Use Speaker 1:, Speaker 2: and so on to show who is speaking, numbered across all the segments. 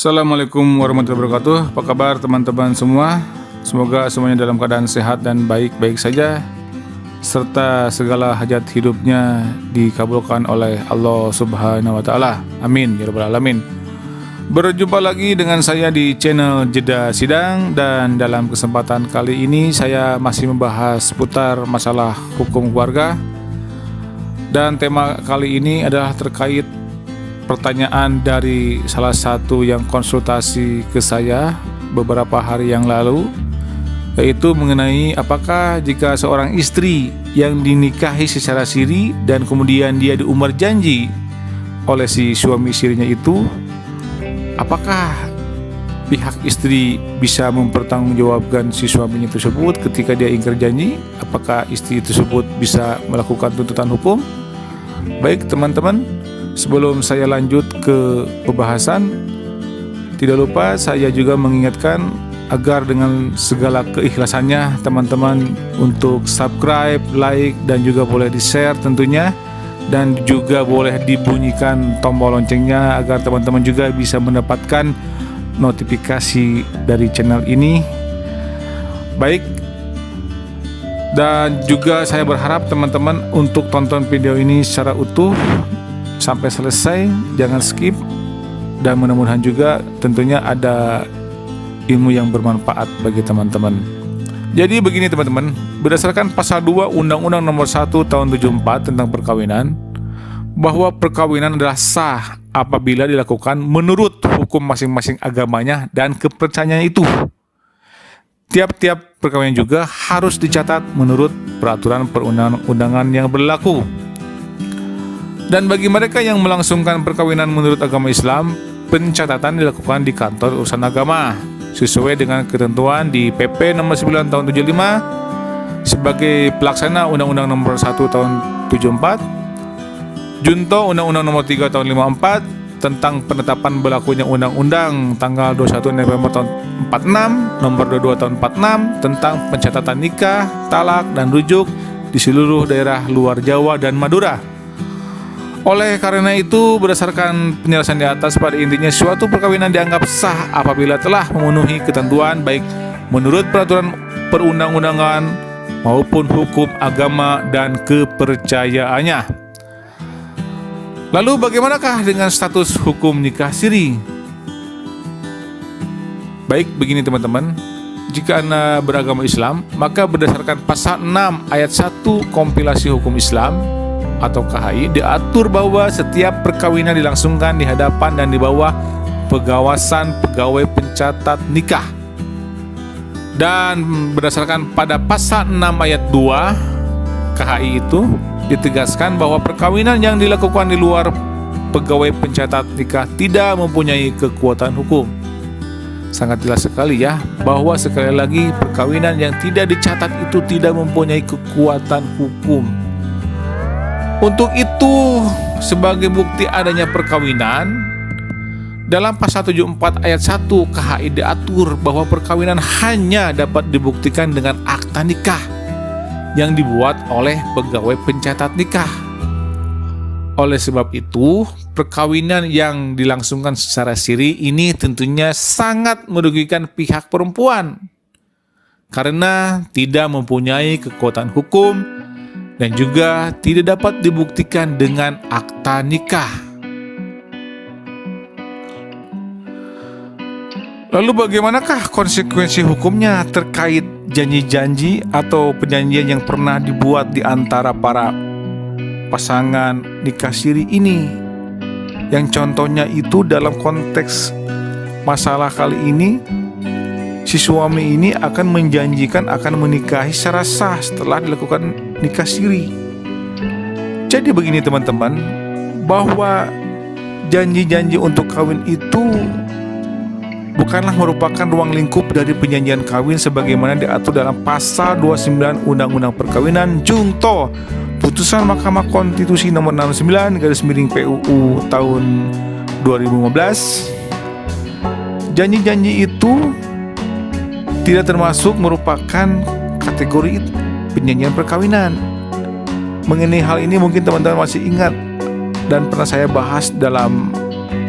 Speaker 1: Assalamualaikum warahmatullahi wabarakatuh. Apa kabar teman-teman semua? Semoga semuanya dalam keadaan sehat dan baik-baik saja, serta segala hajat hidupnya dikabulkan oleh Allah Subhanahu wa Ta'ala. Amin ya rabbal alamin. Berjumpa lagi dengan saya di channel Jeda Sidang, dan dalam kesempatan kali ini saya masih membahas seputar masalah hukum keluarga. Dan tema kali ini adalah terkait pertanyaan dari salah satu yang konsultasi ke saya beberapa hari yang lalu, yaitu mengenai apakah jika seorang istri yang dinikahi secara siri dan kemudian dia diumbar janji oleh si suami sirinya itu, apakah pihak istri bisa mempertanggungjawabkan si suaminya tersebut ketika dia ingkar janji? Apakah istri tersebut bisa melakukan tuntutan hukum? Baik teman-teman, sebelum saya lanjut ke pembahasan, tidak lupa saya juga mengingatkan agar dengan segala keikhlasannya teman-teman untuk subscribe, like, dan juga boleh di-share tentunya, dan juga boleh dibunyikan tombol loncengnya agar teman-teman juga bisa mendapatkan notifikasi dari channel ini. Baik, dan juga saya berharap teman-teman untuk tonton video ini secara utuh sampai selesai, jangan skip, dan mudah-mudahan juga tentunya ada ilmu yang bermanfaat bagi teman-teman. Jadi begini teman-teman, berdasarkan pasal 2 Undang-Undang Nomor 1 Tahun 74 tentang perkawinan, bahwa perkawinan adalah sah apabila dilakukan menurut hukum masing-masing agamanya dan kepercayaannya itu. Tiap-tiap perkawinan juga harus dicatat menurut peraturan perundang-undangan yang berlaku. Dan bagi mereka yang melangsungkan perkawinan menurut agama Islam, pencatatan dilakukan di kantor urusan agama sesuai dengan ketentuan di PP nomor 9 tahun 75 sebagai pelaksana Undang-Undang nomor 1 tahun 74, Junto Undang-Undang nomor 3 tahun 54 tentang penetapan berlakunya Undang-Undang tanggal 21 November tahun 46, nomor 22 tahun 46 tentang pencatatan nikah, talak, dan rujuk di seluruh daerah luar Jawa dan Madura. Oleh karena itu, berdasarkan penjelasan di atas, pada intinya suatu perkawinan dianggap sah apabila telah memenuhi ketentuan baik menurut peraturan perundang-undangan maupun hukum agama dan kepercayaannya. Lalu bagaimanakah dengan status hukum nikah siri? Baik, begini teman-teman, jika Anda beragama Islam, maka berdasarkan pasal 6 ayat 1 kompilasi hukum Islam atau KHI diatur bahwa setiap perkawinan dilangsungkan di hadapan dan di bawah pengawasan pegawai pencatat nikah. Dan berdasarkan pada pasal 6 ayat 2 KHI itu ditegaskan bahwa perkawinan yang dilakukan di luar pegawai pencatat nikah tidak mempunyai kekuatan hukum. Sangat jelas sekali ya, bahwa sekali lagi perkawinan yang tidak dicatat itu tidak mempunyai kekuatan hukum. Untuk itu, sebagai bukti adanya perkawinan, dalam pasal 74 ayat 1 KHI diatur bahwa perkawinan hanya dapat dibuktikan dengan akta nikah yang dibuat oleh pegawai pencatat nikah. Oleh sebab itu, perkawinan yang dilangsungkan secara siri ini tentunya sangat merugikan pihak perempuan karena tidak mempunyai kekuatan hukum dan juga tidak dapat dibuktikan dengan akta nikah. Lalu bagaimanakah konsekuensi hukumnya terkait janji-janji atau perjanjian yang pernah dibuat di antara para pasangan nikah siri ini? Yang contohnya itu dalam konteks masalah kali ini, si suami ini akan menjanjikan akan menikahi secara sah setelah dilakukan nikah siri. Jadi begini teman-teman, bahwa janji-janji untuk kawin itu bukanlah merupakan ruang lingkup dari perjanjian kawin sebagaimana diatur dalam pasal 29 Undang-Undang Perkawinan Junto Putusan Mahkamah Konstitusi nomor 69/PUU tahun 2015. Janji-janji itu tidak termasuk merupakan kategori perjanjian perkawinan. Mengenai hal ini mungkin teman-teman masih ingat dan pernah saya bahas dalam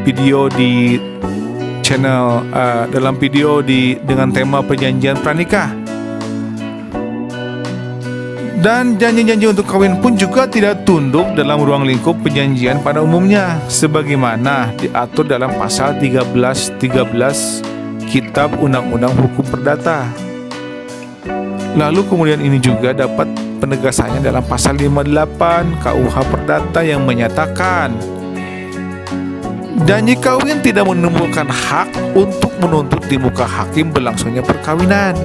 Speaker 1: video di channel dalam video dengan tema perjanjian pranikah. Dan janji-janji untuk kawin pun juga tidak tunduk dalam ruang lingkup perjanjian pada umumnya, sebagaimana diatur dalam pasal 13 Kitab Undang-Undang Hukum Perdata. Lalu kemudian ini juga dapat penegasannya dalam pasal 58 KUH Perdata yang menyatakan janji kawin tidak menimbulkan hak untuk menuntut di muka hakim berlangsungnya perkawinan,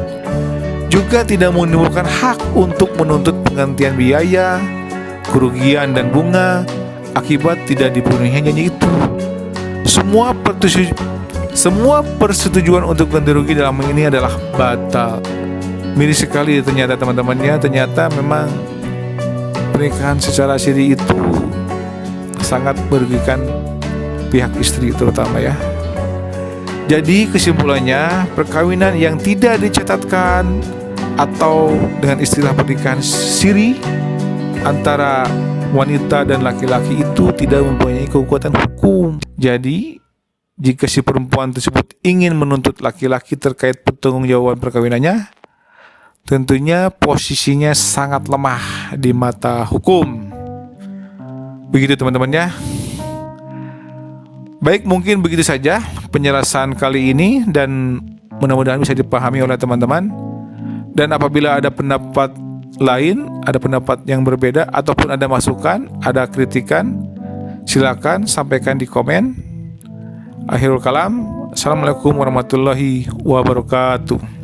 Speaker 1: juga tidak menimbulkan hak untuk menuntut penggantian biaya, kerugian dan bunga akibat tidak dipenuhinya janji itu. Semua persetujuan untuk ganti rugi dalam ini adalah batal. Miris sekali ternyata teman-temannya, ternyata memang pernikahan secara siri itu sangat merugikan pihak istri terutama ya. Jadi kesimpulannya, perkawinan yang tidak dicatatkan atau dengan istilah pernikahan siri antara wanita dan laki-laki itu tidak mempunyai kekuatan hukum. Jadi jika si perempuan tersebut ingin menuntut laki-laki terkait pertanggungjawaban perkawinannya, tentunya posisinya sangat lemah di mata hukum. Begitu teman-teman ya. Baik, mungkin begitu saja penjelasan kali ini dan mudah-mudahan bisa dipahami oleh teman-teman. Dan apabila ada pendapat lain, ada pendapat yang berbeda ataupun ada masukan, ada kritikan, silakan sampaikan di komen. Akhirul kalam. Assalamualaikum warahmatullahi wabarakatuh.